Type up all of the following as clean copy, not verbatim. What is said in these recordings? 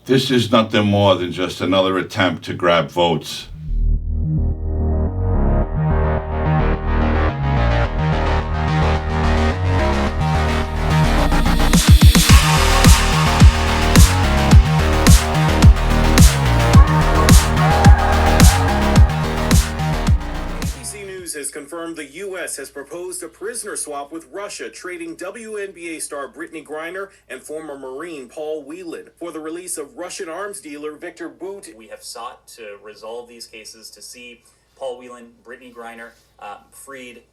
This is nothing more than just another attempt to grab votes. Has confirmed the U.S. has proposed a prisoner swap with Russia, trading WNBA star Brittany Griner and former Marine Paul Whelan for the release of Russian arms dealer Viktor Bout. We have sought to resolve these cases to see Paul Whelan, Brittany Griner freed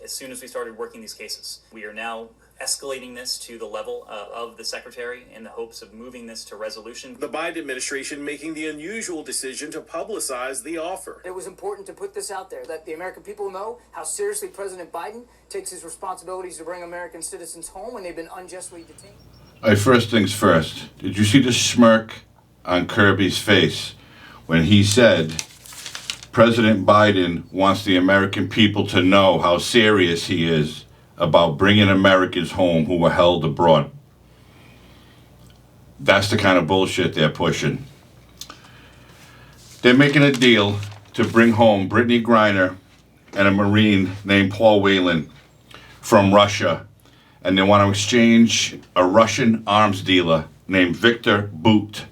as soon as we started working these cases. We are now escalating this to the level of the secretary in the hopes of moving this to resolution. The Biden administration making the unusual decision to publicize the offer. It was important to put this out there, let the American people know how seriously President Biden takes his responsibilities to bring American citizens home when they've been unjustly detained. All right, first things first. Did you see the smirk on Kirby's face when he said President Biden wants the American people to know how serious he is about bringing Americans home who were held abroad? That's the kind of bullshit they're pushing. They're making a deal to bring home Brittany Griner and a Marine named Paul Whelan from Russia, and they want to exchange a Russian arms dealer named Viktor Bout,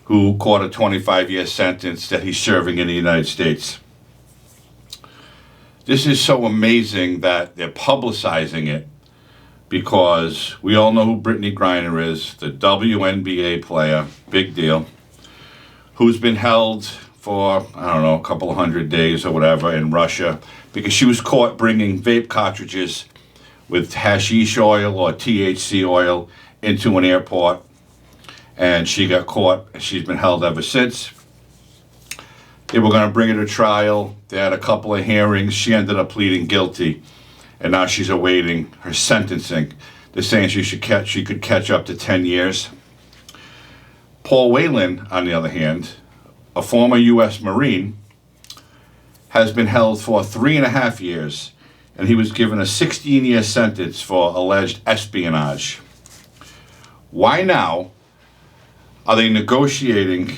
who caught a 25-year sentence that he's serving in the United States. This is so amazing that they're publicizing it, because we all know who Brittany Griner is, the WNBA player, big deal, who's been held for, I don't know, a couple of 100 days or whatever in Russia because she was caught bringing vape cartridges with hashish oil or THC oil into an airport, and she got caught. She's been held ever since. They were going to bring her to trial. They had a couple of hearings. She ended up pleading guilty, and now she's awaiting her sentencing. They're saying she could catch up to 10 years. Paul Whelan, on the other hand, a former U.S. Marine, has been held for 3.5 years, and he was given a 16-year sentence for alleged espionage. Why now are they negotiating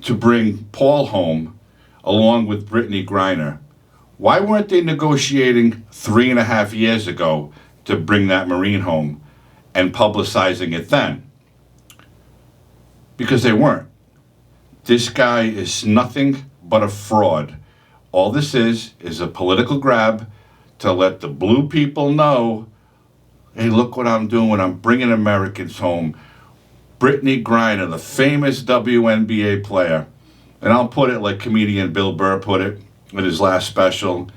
to bring Paul home along with Brittany Griner? Why weren't they negotiating 3.5 years ago to bring that Marine home and publicizing it then? Because they weren't. This guy is nothing but a fraud. All this is a political grab to let the blue people know, hey, look what I'm doing. I'm bringing Americans home. Brittany Griner, the famous WNBA player, and I'll put it like comedian Bill Burr put it in his last special.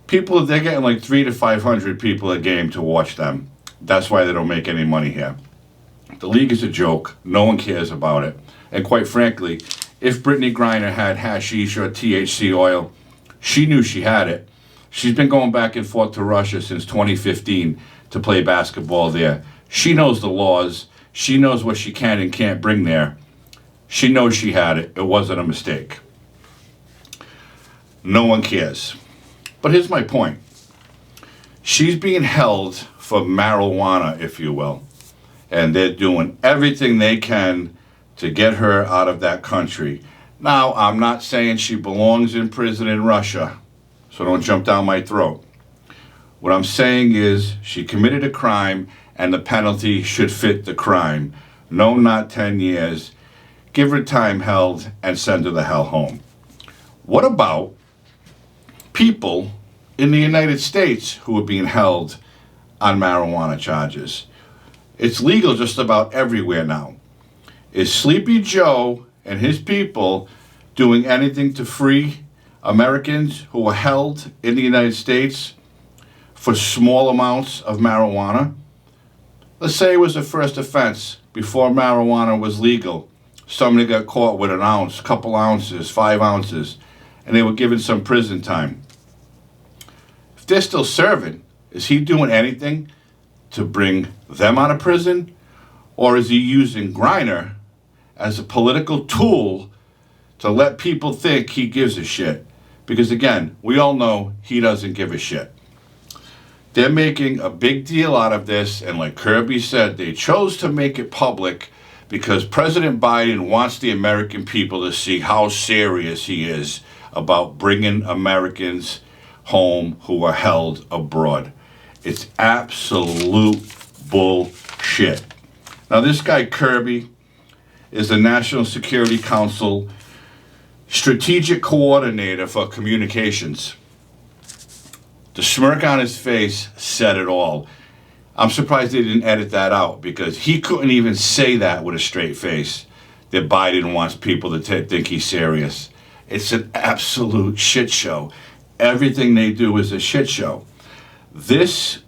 People, they're getting like 300 to 500 people a game to watch them. That's why they don't make any money here. The league is a joke. No one cares about it. And quite frankly, if Brittany Griner had hashish or THC oil, she knew she had it. She's been going back and forth to Russia since 2015 to play basketball there. She knows the laws. She knows what she can and can't bring there. She knows she had it. It wasn't a mistake. No one cares. But here's my point. She's being held for marijuana, if you will. And they're doing everything they can to get her out of that country. Now, I'm not saying she belongs in prison in Russia, so don't jump down my throat. What I'm saying is she committed a crime, and the penalty should fit the crime. No, not 10 years. Give her time held and send her the hell home. What about people in the United States who are being held on marijuana charges? It's legal just about everywhere now. Is Sleepy Joe and his people doing anything to free Americans who are held in the United States for small amounts of marijuana? Let's say it was a first offense before marijuana was legal. Somebody got caught with an ounce, couple ounces, 5 ounces, and they were given some prison time. If they're still serving, is he doing anything to bring them out of prison? Or is he using Griner as a political tool to let people think he gives a shit? Because again, we all know he doesn't give a shit. They're making a big deal out of this, and like Kirby said, they chose to make it public because President Biden wants the American people to see how serious he is about bringing Americans home who are held abroad. It's absolute bullshit. Now, this guy Kirby is the National Security Council Strategic Coordinator for Communications. The smirk on his face said it all. I'm surprised they didn't edit that out, because he couldn't even say that with a straight face, that Biden wants people to think he's serious. It's an absolute shit show. Everything they do is a shit show. This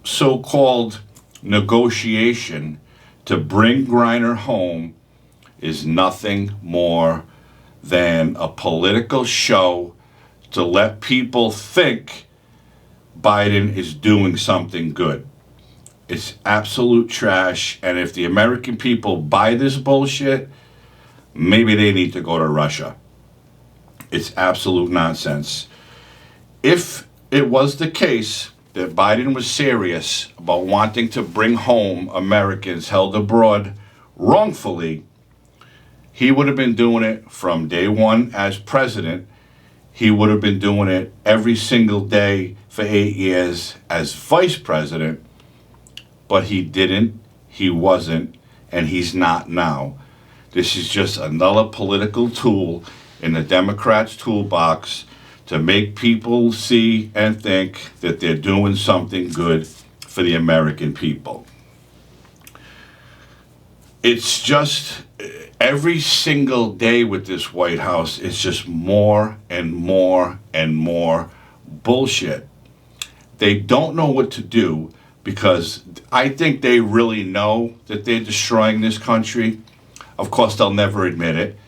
so-called negotiation to bring Griner home is nothing more than a political show to let people think Biden is doing something good. It's absolute trash, and if the American people buy this bullshit, maybe they need to go to Russia. It's absolute nonsense. If it was the case that Biden was serious about wanting to bring home Americans held abroad wrongfully, he would have been doing it from day one as president. He would have been doing it every single day for 8 years as vice president. But he didn't, he wasn't, and he's not now. This is just another political tool in the Democrats' toolbox to make people see and think that they're doing something good for the American people. It's just every single day with this White House, it's just more and more and more bullshit. They don't know what to do, because I think they really know that they're destroying this country. Of course, they'll never admit it,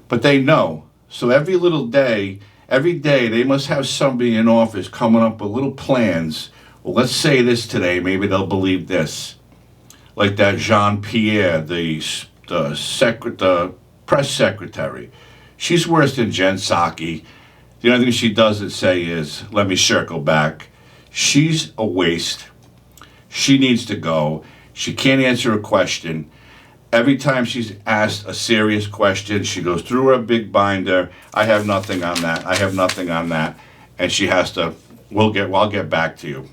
but they know. So every day, they must have somebody in office coming up with little plans. Well, let's say this today, maybe they'll believe this. Like that Jean-Pierre, the press secretary. She's worse than Jen Psaki. The only thing she doesn't say is, let me circle back. She's a waste. She needs to go. She can't answer a question. Every time she's asked a serious question, she goes through her big binder. I have nothing on that. I have nothing on that. And she has to, I'll get back to you.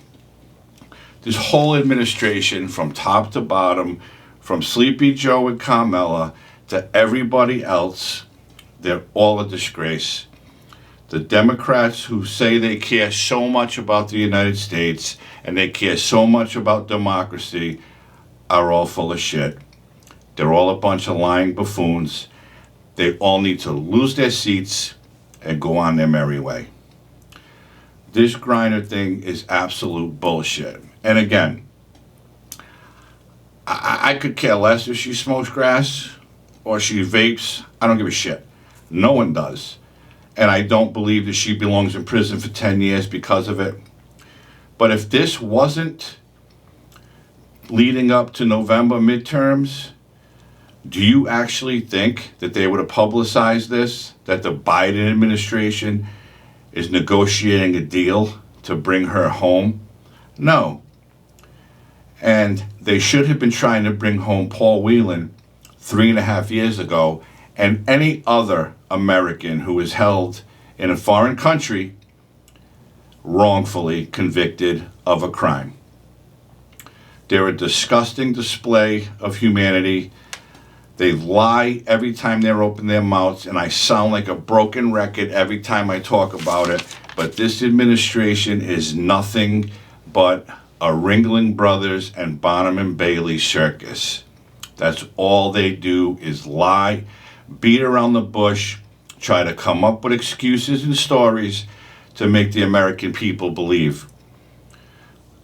This whole administration, from top to bottom, from Sleepy Joe and Carmella to everybody else, they're all a disgrace. The Democrats who say they care so much about the United States and they care so much about democracy are all full of shit. They're all a bunch of lying buffoons. They all need to lose their seats and go on their merry way. This Griner thing is absolute bullshit. And again, I could care less if she smokes grass or she vapes. I don't give a shit. No one does. And I don't believe that she belongs in prison for 10 years because of it. But if this wasn't leading up to November midterms, do you actually think that they would have publicized this? That the Biden administration is negotiating a deal to bring her home? No. And they should have been trying to bring home Paul Whelan 3.5 years ago, and any other American who is held in a foreign country wrongfully convicted of a crime. They're a disgusting display of humanity. They lie every time they open their mouths, and I sound like a broken record every time I talk about it, but this administration is nothing but a Ringling Brothers and Bonham and Bailey circus. That's all they do is lie, beat around the bush, try to come up with excuses and stories to make the American people believe.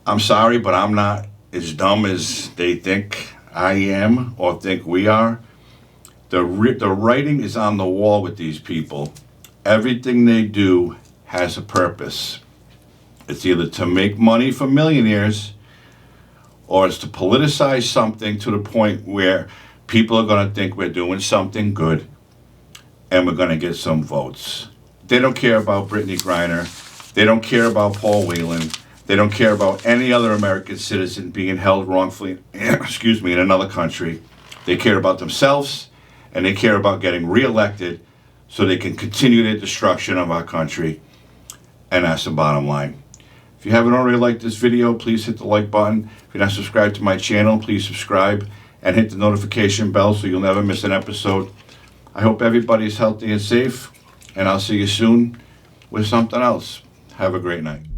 I'm sorry, but I'm not as dumb as they think I am or think we are. The writing is on the wall with these people. Everything they do has a purpose. It's either to make money for millionaires or it's to politicize something to the point where people are going to think we're doing something good and we're going to get some votes. They don't care about Brittany Griner. They don't care about Paul Whelan. They don't care about any other American citizen being held wrongfully, excuse me, in another country. They care about themselves, and they care about getting reelected so they can continue their destruction of our country. And that's the bottom line. If you haven't already liked this video, please hit the like button. If you're not subscribed to my channel, please subscribe and hit the notification bell so you'll never miss an episode. I hope everybody's healthy and safe, and I'll see you soon with something else. Have a great night.